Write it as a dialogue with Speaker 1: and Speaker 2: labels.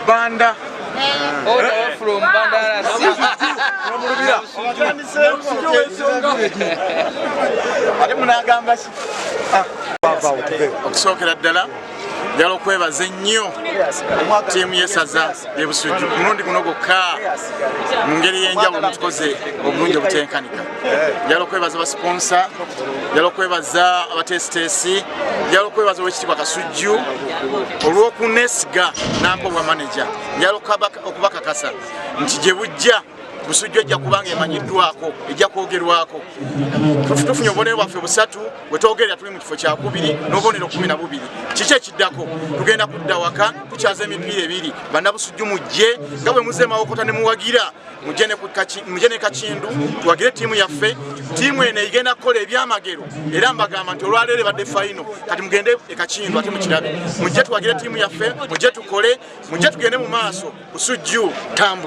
Speaker 1: Banda.
Speaker 2: Order from Bandara City.
Speaker 1: Okusookera ddala njagala okwebaza ennyo ttiimu y'essaza y'e Busujju ku mulundi guno gwokka mu ngeri y'enjawulo mutukoze obulungi obutenkanika. Njagala okwebaza abasiponsa, njagala okwebaza abateesiteesi, njagala okwebaza Oweekitiibwa Kasujju olw'okuneesiga nanka obwa maneja. Njagala okubakakasa nti gye bujja Busujju ejja kubanga emanyiddwako, ejja kwogerwako. Tufunye obubonero bwaffe busatu bwe twogerera tuli mu kifo kya kubiri n'obubonero 12. Kiki ekiddako? Tugenda kudda waka tukyaza emipiira ebiri. Bannabusujju mujje nga bwe muze Mawokota ne muwagira mujje ne Kakindu tuwagire ttiimu yaffe. Ttiimu eno egenda kukola ebyamagero era mbagamba nti olwaleero badde fayino kati mugende e Kakindu ate mukirabe. Mujje tuwagire ttiimu yaffe, mujje tukole, mujje tugende mu maaso. Busujju tambula.